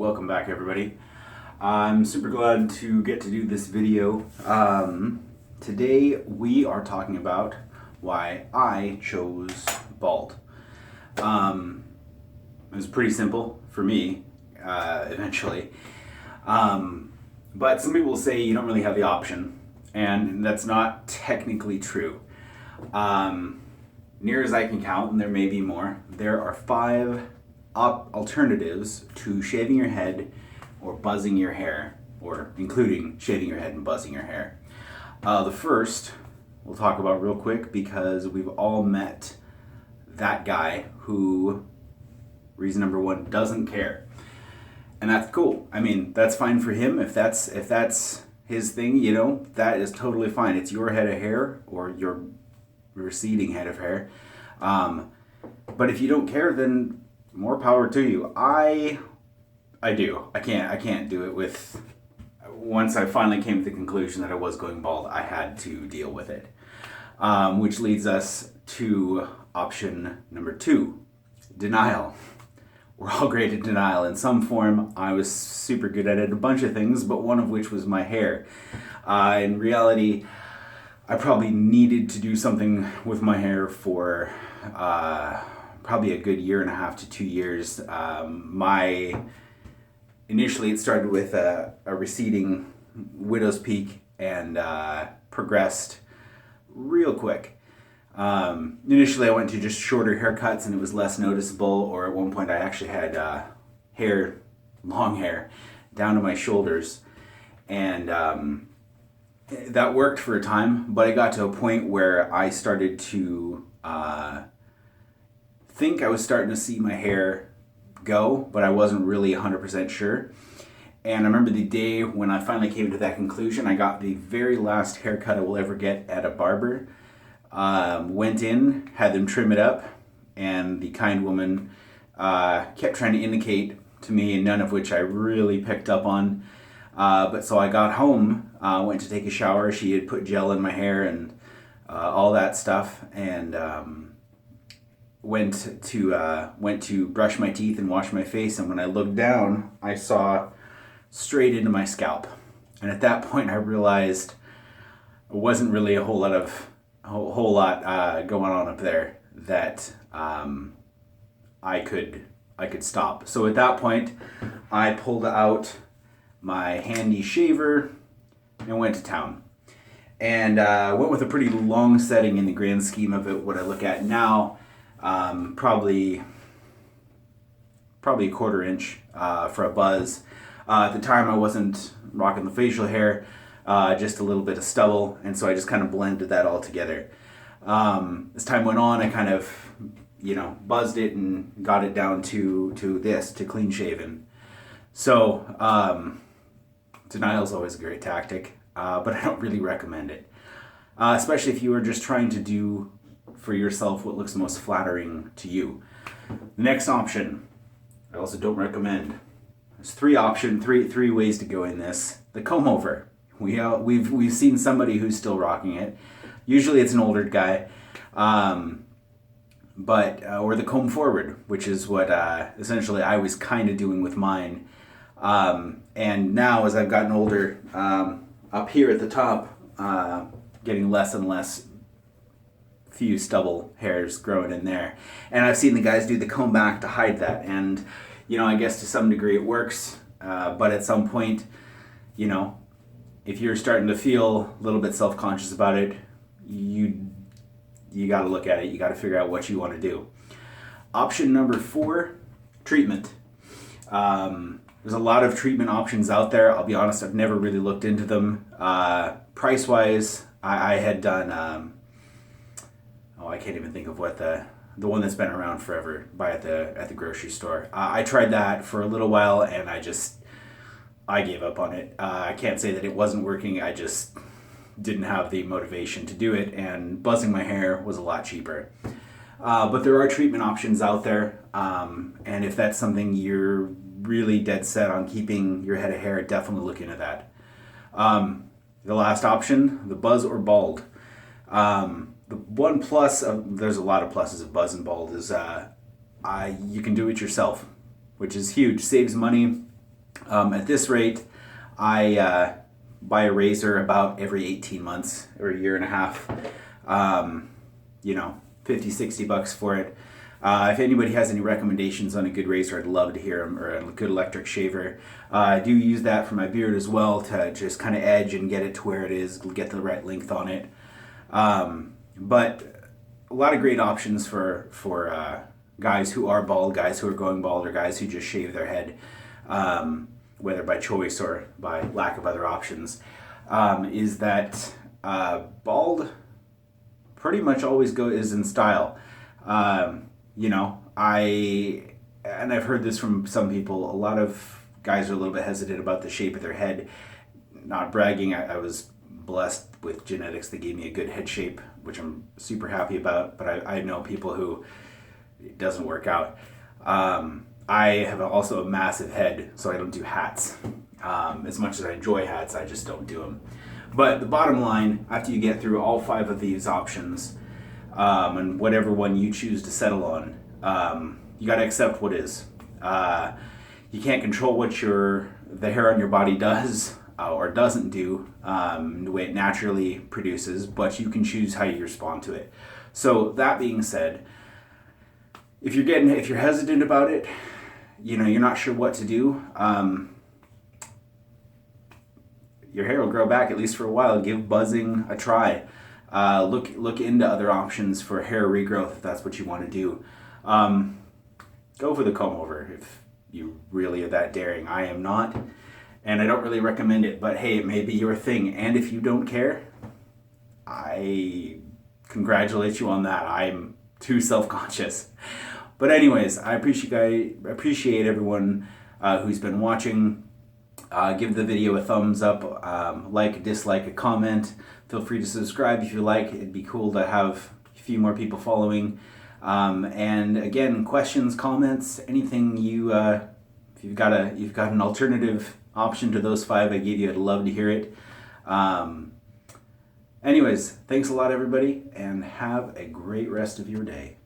Welcome back, everybody. I'm super glad to get to do this video. Today we are talking about why I chose bald. It was pretty simple for me, eventually. But some people say you don't really have the option, and that's not technically true. Near as I can count, and there may be more, there are 5 alternatives to shaving your head or buzzing your hair, or including shaving your head and buzzing your hair. The first we'll talk about real quick because we've all met that guy who, reason number 1, doesn't care. And that's cool. I mean, that's fine for him. If that's his thing, you know, that is totally fine. It's your head of hair or your receding head of hair. But if you don't care, then more power to you. I do. I can't do it with. Once I finally came to the conclusion that I was going bald, I had to deal with it. Which leads us to option number 2, denial. We're all great at denial in some form. I was super good at it, a bunch of things, but one of which was my hair. In reality, I probably needed to do something with my hair for probably a good 1.5 to 2 years. Initially it started with a receding widow's peak and progressed real quick. Initially I went to just shorter haircuts and it was less noticeable, or at one point I actually had long hair down to my shoulders, and that worked for a time, but I got to a point where I started to think I was starting to see my hair go, but I wasn't really 100% sure. And I remember the day when I finally came to that conclusion. I got the very last haircut I will ever get at a barber. Went in, had them trim it up, and the kind woman kept trying to indicate to me, and none of which I really picked up on. But so I got home, went to take a shower. She had put gel in my hair and all that stuff, and went to brush my teeth and wash my face. And when I looked down, I saw straight into my scalp. And at that point, I realized it wasn't really a whole lot going on up there that I could stop. So at that point, I pulled out my handy shaver and went to town. And went with a pretty long setting in the grand scheme of it. What I look at now, probably a 1/4 inch for a buzz. At the time, I wasn't rocking the facial hair, just a little bit of stubble, and so I just kind of blended that all together. As time went on, I kind of, buzzed it and got it down to clean shaven. So denial is always a great tactic, but I don't really recommend it, especially if you are just trying to do for yourself what looks most flattering to you. The next option, I also don't recommend. There's 3 ways to go in this. The comb over. We've seen somebody who's still rocking it. Usually it's an older guy, or the comb forward, which is what essentially I was kind of doing with mine. And now as I've gotten older, up here at the top, getting less and less few stubble hairs growing in there. And I've seen the guys do the comb back to hide that. And, I guess to some degree it works. But at some point, if you're starting to feel a little bit self-conscious about it, you got to look at it. You got to figure out what you want to do. Option number 4, treatment. There's a lot of treatment options out there. I'll be honest, I've never really looked into them. Price-wise, I had done, I can't even think of what the one that's been around forever, buy at the grocery store. I tried that for a little while and I gave up on it. I can't say that it wasn't working. I just didn't have the motivation to do it, and buzzing my hair was a lot cheaper. But there are treatment options out there, and if that's something you're really dead set on keeping your head of hair, definitely look into that. The last option, the buzz or bald. The one plus there's a lot of pluses of buzz and bald is you can do it yourself, which is huge. Saves money. At this rate, I buy a razor about every 18 months or a year and a half. You know, 50, 60 bucks for it. If anybody has any recommendations on a good razor, I'd love to hear them, or a good electric shaver. I do use that for my beard as well to just kind of edge and get it to where it is, get the right length on it. But a lot of great options for guys who are bald, guys who are going bald, or guys who just shave their head, whether by choice or by lack of other options, is that bald pretty much always is in style. You know, I've heard this from some people, a lot of guys are a little bit hesitant about the shape of their head. Not bragging, I was blessed with genetics that gave me a good head shape, which I'm super happy about, but I know people who it doesn't work out. I have also a massive head, so I don't do hats. As much as I enjoy hats, I just don't do them. But the bottom line, after you get through all 5 of these options, and whatever one you choose to settle on, you got to accept what is. You can't control what the hair on your body does or doesn't do, the way it naturally produces, but you can choose how you respond to it. So that being said, if you're hesitant about it, you know, you're not sure what to do, your hair will grow back, at least for a while. Give buzzing a try. Look into other options for hair regrowth if that's what you want to do. Go for the comb over if you really are that daring. I am not, and I don't really recommend it, but hey, it may be your thing. And if you don't care, I congratulate you on that. I'm too self-conscious. But anyways, I appreciate everyone who's been watching. Give the video a thumbs up, like, dislike, a comment. Feel free to subscribe if you like. It'd be cool to have a few more people following. And again, questions, comments, anything if you've got an alternative option to those 5 I gave you, I'd love to hear it. Anyways, thanks a lot, everybody, and have a great rest of your day.